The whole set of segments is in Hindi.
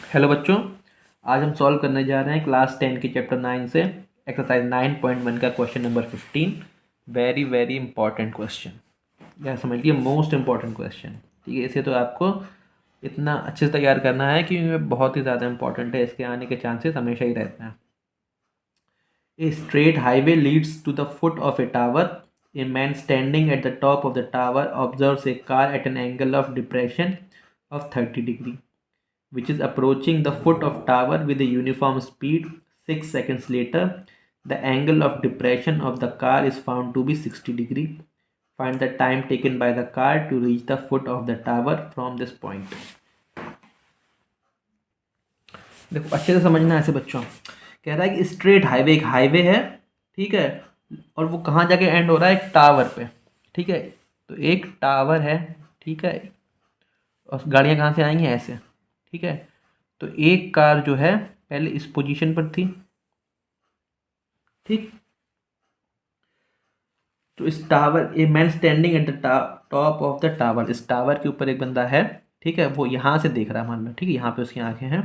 हेलो बच्चों, आज हम सॉल्व करने जा रहे हैं क्लास 10 के चैप्टर 9 से एक्सरसाइज 9.1 का question number 15। Very very important question, या समझ लीजिए मोस्ट इंपॉर्टेंट क्वेश्चन। ठीक है, इसे तो आपको इतना अच्छे से तैयार करना है कि ये बहुत ही ज़्यादा इंपॉर्टेंट है, इसके आने के चांसेस हमेशा ही रहते हैं। A straight highway leads to the foot of a tower. A man standing at the top of the tower observes a car at an angle of depression of 30 degree, which is approaching the foot of tower with a uniform speed. 6 seconds later, the angle of depression of the car is found to be 60 degree. Find the time taken by the car to reach the foot of the tower from this point. देखो अच्छे से समझना है ऐसे बच्चों। कह रहा है कि स्ट्रेट हाईवे, एक हाईवे है, ठीक है, और वो कहाँ जाके एंड हो रहा है? एक टावर पे। ठीक है, तो एक टावर है, ठीक है, और गाड़ियाँ कहाँ से आएंगी? ऐसे। ठीक है, तो एक कार जो है पहले इस पोजीशन पर थी, ठीक। तो इस tower, a man standing at the top of the tower, इस टावर के ऊपर एक बंदा है, ठीक है, वो यहाँ से देख रहा है, मान लो, ठीक है, यहाँ पे उसकी आंखें हैं।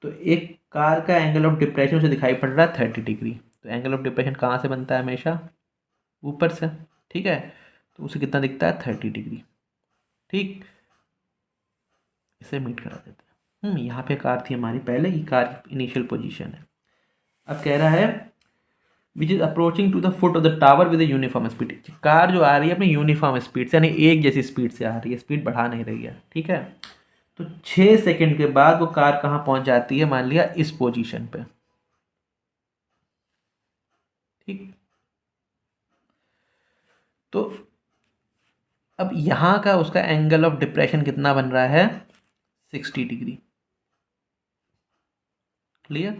तो एक कार का एंगल ऑफ डिप्रेशन उसे दिखाई पड़ रहा है 30 डिग्री। तो एंगल ऑफ डिप्रेशन कहाँ से बनता है? हमेशा ऊपर से, ठीक है। तो उसे कितना दिखता है? 30 डिग्री, ठीक। इसे मीट करा देते हैं। यहाँ पे कार थी हमारी पहले, ये कार इनिशियल पोजीशन है। अब कह रहा है which is approaching to the foot of the tower with uniform speed. Car जो आ रही है अपनी यूनिफॉर्म स्पीड से, यानी एक जैसी स्पीड से आ रही है, स्पीड बढ़ा नहीं रही है, ठीक है। तो 6 सेकंड के बाद वो कार कहाँ पहुंच जाती है? मान लिया इस पोजीशन पे, ठीक। तो अब यहाँ का उसका एंगल ऑफ डिप्रेशन कितना बन रहा है? 60 डिग्री। क्लियर?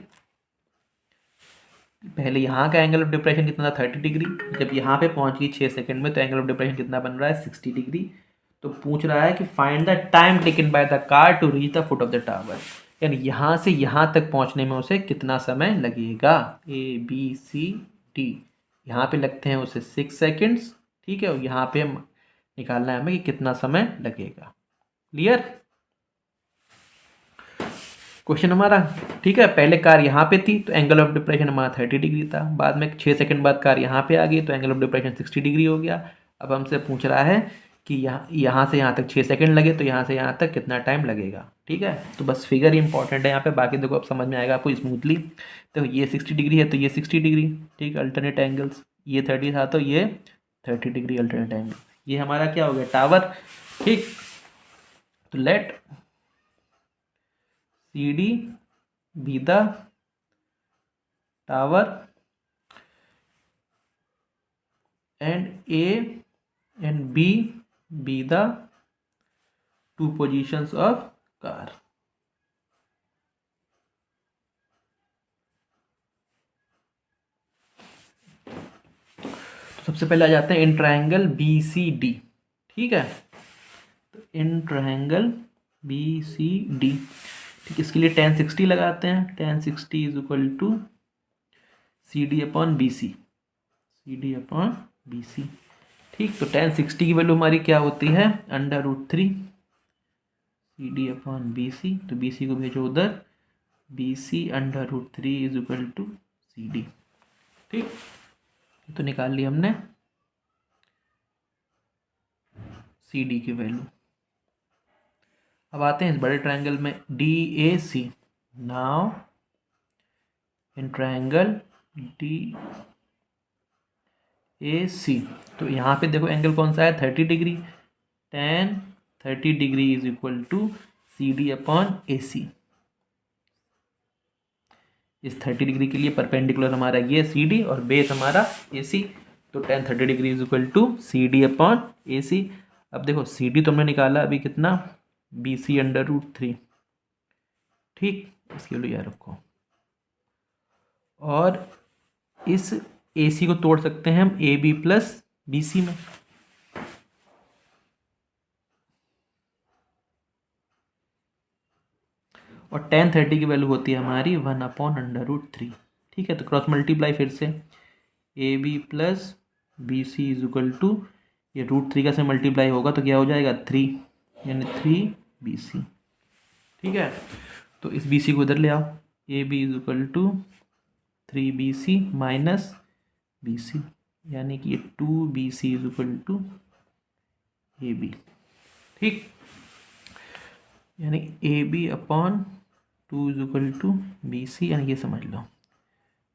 पहले यहाँ का एंगल ऑफ डिप्रेशन कितना था? 30 डिग्री। जब यहाँ पे पहुँच गई 6 सेकंड में, तो एंगल ऑफ डिप्रेशन कितना बन रहा है? 60 डिग्री। तो पूछ रहा है कि find the time taken by the car to reach the foot of the tower, यानी यहाँ से यहाँ तक पहुँचने में उसे कितना समय लगेगा? ABCD। यहाँ पे लगते हैं उसे 6 सेकेंड्स, ठीक है, और यहाँ पे निकालना है हमें कि कितना समय लगेगा। क्लियर क्वेश्चन हमारा? ठीक है, पहले कार यहाँ पे थी तो एंगल ऑफ डिप्रेशन हमारा 30 डिग्री था, बाद में 6 सेकंड बाद कार यहाँ पे आ गई तो एंगल ऑफ डिप्रेशन 60 डिग्री हो गया। अब हमसे पूछ रहा है कि यहाँ से यहाँ तक 6 सेकंड लगे, तो यहाँ से यहाँ तक कितना टाइम लगेगा? ठीक है, तो बस फिगर ही इंपॉर्टेंट है यहाँ पे, बाकी देखो अब समझ में आएगा आपको स्मूथली। तो ये 60 डिग्री है तो ये 60 डिग्री, ठीक, अल्टरनेट एंगल्स। ये 30 था तो ये 30 डिग्री अल्टरनेट एंगल। ये हमारा क्या हो गया? टावर, ठीक। तो late CD be the tower and A and B be the two positions of car. तो सबसे पहले आ जाते हैं इन ट्रायंगल BCD, ठीक है। तो इन ट्रायंगल BCD, ठीक, इसके लिए tan 60 लगाते हैं। tan 60 is equal to CD upon BC, CD upon BC, ठीक। तो tan 60 की वैल्यू हमारी क्या होती है? √3 CD अपॉन BC। तो BC को भेजो उधर, BC √3 is equal to CD, ठीक। तो निकाल ली हमने CD की वैल्यू। अब आते हैं इस बड़े ट्रायंगल में DAC। Now in triangle DAC, तो यहाँ पे देखो एंगल कौन सा है? 30 degree. tan 30 degree is equal to CD upon AC। इस 30 डिग्री के लिए परपेंडिकुलर हमारा ये CD और बेस हमारा AC। तो tan 30 degree is equal to CD upon AC। अब देखो CD तो हमने निकाला अभी कितना? BC √3, ठीक, इसकी वैल्यू याद रखो। और इस AC को तोड़ सकते हैं हम AB प्लस BC में। और tan 30 की वैल्यू होती है हमारी 1 अपॉन √3, ठीक है। तो क्रॉस मल्टीप्लाई फिर से, AB plus BC is equal to, ये √3 का से मल्टीप्लाई होगा तो क्या हो जाएगा? 3, यानी 3BC, ठीक है। तो इस बी सी को इधर ले आओ, A B is equal to 3BC minus B C, यानी कि ये 2BC is equal to A B. ठीक, यानी A B upon 2 is equal to B C, यानी ये समझ लो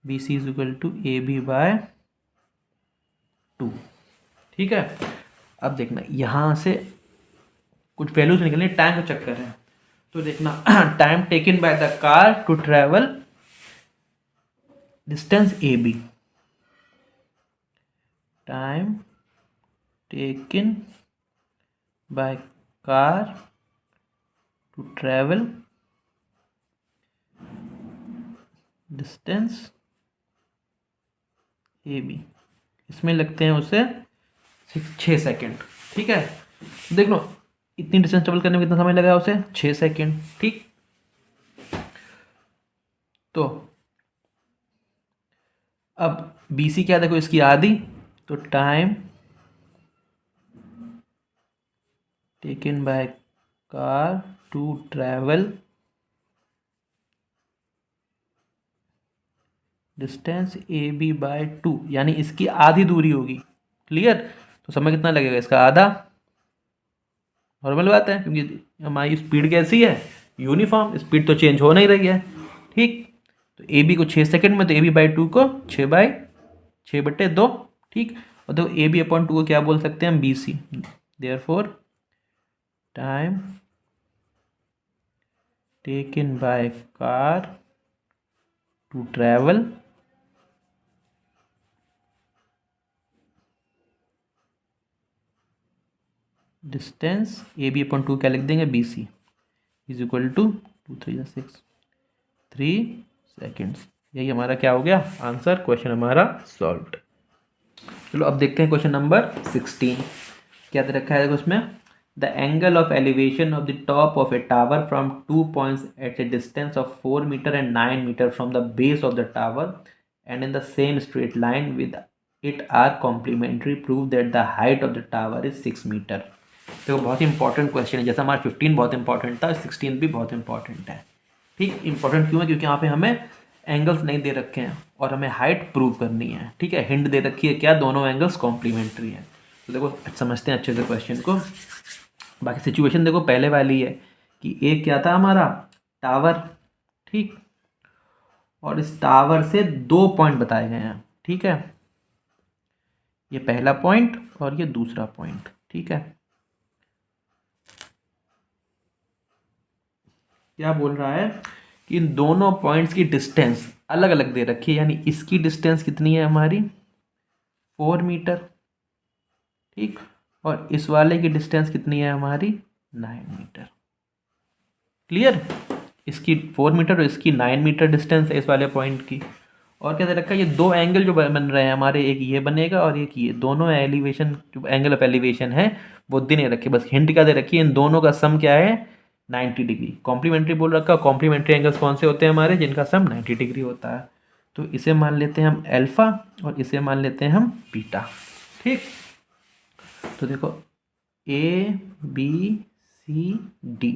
B C is equal to A B by 2। ठीक है, अब देखना यहाँ से कुछ वैल्यूज निकलने, टाइम का चक्कर है, तो देखना time taken by the car to travel distance A B, time taken by car to travel distance A B, इसमें लगते हैं उसे 6 सेकेंड। ठीक है, देख लो इतनी डिस्टेंस ट्रेवल करने में कितना समय लगा उसे, 6 सेकेंड। ठीक, तो अब बी सी क्या देखो, इसकी आधी, तो time taken by car to travel distance A B by 2, यानी इसकी आधी दूरी होगी। क्लियर, तो समय कितना लगेगा इसका, आधा। नॉर्मल बात है, क्योंकि हमारी स्पीड कैसी है, यूनिफॉर्म, स्पीड तो चेंज हो नहीं रही है। ठीक, तो ए बी को 6 सेकेंड में, तो ए बी बाई 2 को 6/2। ठीक, और देखो ए बी अपॉन 2 को क्या बोल सकते हैं हम, B C. Therefore time taken by car to travel distance A B upon 2 क्या लिख देंगे, B C is equal to 2 3 6 3 seconds. यही हमारा क्या हो गया आंसर, क्वेश्चन हमारा सॉल्व्ड। चलो अब देखते हैं क्वेश्चन नंबर 16। क्या दे रखा है देखो उसमें, the angle of elevation of the top of a tower from 2 points at a distance of 4 metre and 9 metre from the base of the tower and in the same straight line with it are complementary, prove that the height of the tower is 6 metre. देखो बहुत ही इंपॉर्टेंट क्वेश्चन है, जैसा हमारा 15 बहुत इंपॉर्टेंट था, 16 भी बहुत इंपॉर्टेंट है। ठीक, इंपॉर्टेंट क्यों है, क्योंकि यहाँ पे हमें एंगल्स नहीं दे रखे हैं और हमें हाइट प्रूव करनी है। ठीक है, हिंट दे रखी है क्या, दोनों एंगल्स कॉम्प्लीमेंट्री हैं। तो देखो समझते हैं अच्छे से क्वेश्चन को। बाकी सिचुएशन देखो पहले वाली है कि एक क्या था हमारा टावर, ठीक, और इस टावर से 2 पॉइंट बताए गए हैं। ठीक है, ये पहला पॉइंट और ये दूसरा पॉइंट। ठीक है, क्या बोल रहा है कि इन दोनों पॉइंट्स की डिस्टेंस अलग अलग दे रखी है, यानी इसकी डिस्टेंस कितनी है हमारी 4 मीटर। ठीक, और इस वाले की डिस्टेंस कितनी है हमारी 9 मीटर। क्लियर, इसकी 4 मीटर और इसकी 9 मीटर डिस्टेंस है इस वाले पॉइंट की। और क्या दे रखा है, ये दो एंगल जो बन रहे हैं हमारे, एक ये बनेगा और एक ये, दोनों एलिवेशन जो एंगल ऑफ एलिवेशन है वो दे नहीं रखे, बस हिंट क्या दे रखी है, इन दोनों का सम क्या है 90 डिग्री। कॉम्प्लीमेंट्री बोल रखा है, कॉम्प्लीमेंट्री एंगल्स कौन से होते हैं हमारे, जिनका सम 90 डिग्री होता है। तो इसे मान लेते हैं हम अल्फा और इसे मान लेते हैं हम बीटा। ठीक, तो देखो ए बी सी डी,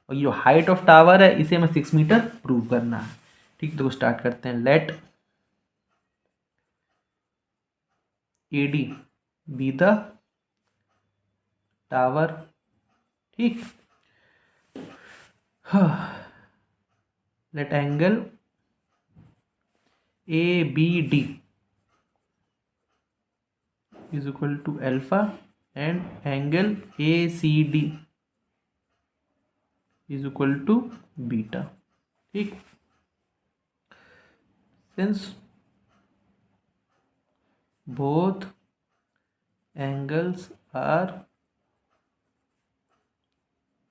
और ये जो हाइट ऑफ टावर है इसे हमें 6 मीटर प्रूव करना है। ठीक, तो स्टार्ट करते हैं, let A D B the tower. ठीक, let angle A B D is equal to alpha and angle A C D is equal to beta. ठीक, since both angles are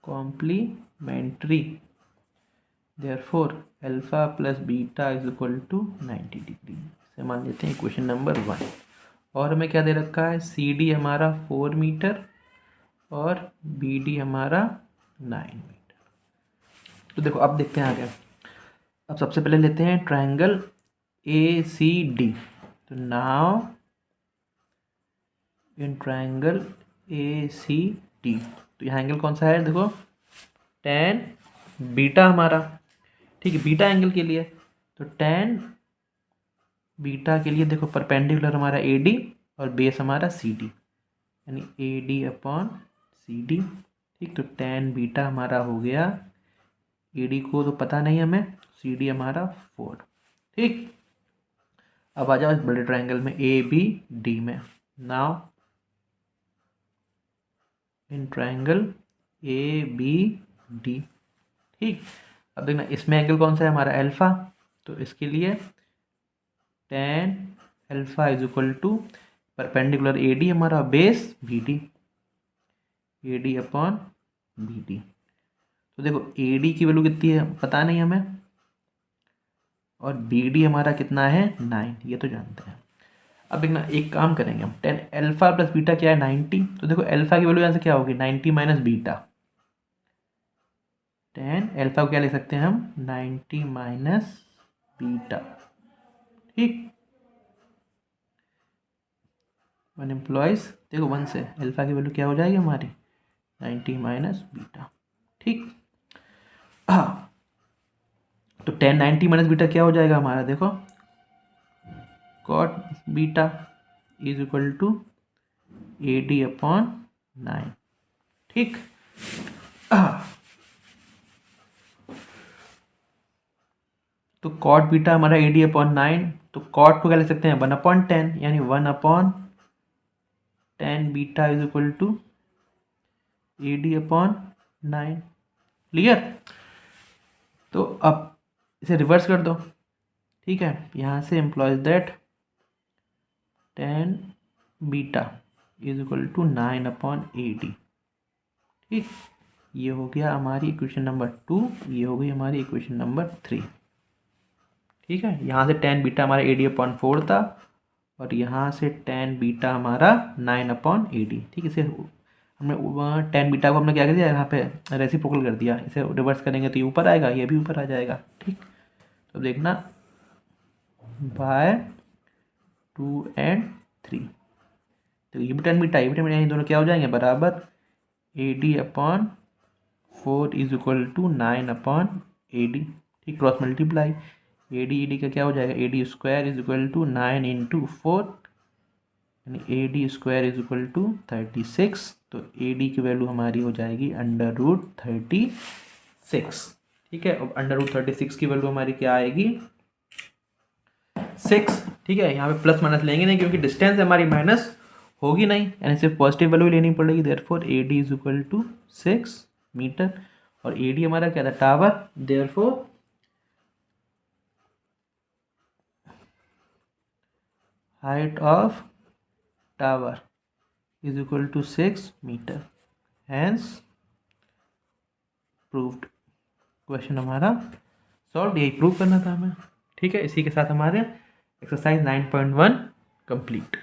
complementary, therefore alpha plus beta is equal to 90 degree. इसे मान लेते हैं इक्वेशन नंबर 1। और हमें क्या दे रखा है, सी डी हमारा 4 मीटर और बी डी हमारा 9 मीटर। तो देखो अब देखते हैं आगे। अब सबसे पहले लेते हैं ट्रायंगल ए सी डी। तो now in triangle A C D, तो यहाँ एंगल कौन सा है देखो, tan बीटा हमारा। ठीक है, बीटा एंगल के लिए तो tan बीटा के लिए देखो परपेंडिकुलर हमारा AD और बेस हमारा CD, यानी AD अपॉन CD। ठीक, तो tan बीटा हमारा हो गया, AD को तो पता नहीं हमें, CD हमारा 4। ठीक, अब आ जाओ इस बड़े ट्रायंगल में ABD में। Now in triangle ABD। ठीक, अब देखना इसमें एंगल कौन सा है हमारा, अल्फा, तो इसके लिए tan alpha is equal to perpendicular AD हमारा base BD, AD upon BD। तो देखो AD की वैल्यू कितनी है पता नहीं हमें, और BD हमारा कितना है 9, ये तो जानते हैं। अब देखना एक काम करेंगे हम, tan अल्फा प्लस बीटा क्या है 90, तो देखो अल्फा की वैल्यू यहाँ से क्या होगी 90 माइनस बीटा, tan अल्फा को क्या लिख सकते हैं हम 90 माइनस बीटा। ठीक, 1 एम्प्लॉयज, देखो 1 से अल्फा की वैल्यू क्या हो जाएगी हमारी 90 माइनस बीटा। ठीक, हाँ, तो tan 90 माइनस बीटा क्या हो जाएगा हमारा, देखो cot beta is equal to AD upon 9। ठीक, तो cot बीटा हमारा AD अपॉन 9, तो cot को क्या लिख सकते हैं 1 अपॉन 10, यानी 1 upon 10 beta is equal to AD upon 9। Clear, तो अब इसे रिवर्स कर दो। ठीक है, यहाँ से implies that tan beta is equal to 9 upon AD। ठीक, ये हो गया हमारी इक्वेशन नंबर 2, ये हो गई हमारी इक्वेशन नंबर 3। ठीक है, यहाँ से tan बीटा हमारा AD अपॉन 4 था, और यहाँ से tan बीटा हमारा 9 अपॉन AD। ठीक, इसे हमने tan बीटा को हमने क्या कर दिया यहाँ पे रेसिप्रोकल कर दिया, इसे रिवर्स करेंगे तो ये ऊपर आएगा, ये भी ऊपर आ जाएगा। ठीक, तो देखना बाय 2 and 3, तो ये भी tan बीटा ये भी tan बीटा, ये दोनों क्या हो जाएंगे बराबर, AD upon 4 is equal to 9 upon AD। ठीक, क्रॉस मल्टीप्लाई, AD का क्या हो जाएगा, AD square is equal to 9 into 4, यानी AD square is equal to 36। तो AD की वैल्यू हमारी हो जाएगी √36। ठीक है, अब √36 की वैल्यू हमारी क्या आएगी 6। ठीक है, यहाँ पे प्लस माइनस लेंगे नहीं क्योंकि डिस्टेंस हमारी माइनस होगी नहीं, यानी सिर्फ पॉजिटिव वैल्यू लेनी पड़ेगी। Therefore AD is equal to 6 metre, और AD हमारा क्या था tower, therefore height of tower is equal to 6 metre, hence proved. Question हमारा सॉल्व, यही प्रूव करना था हमें। ठीक है, इसी के साथ हमारे एक्सरसाइज 9.1 कंप्लीट।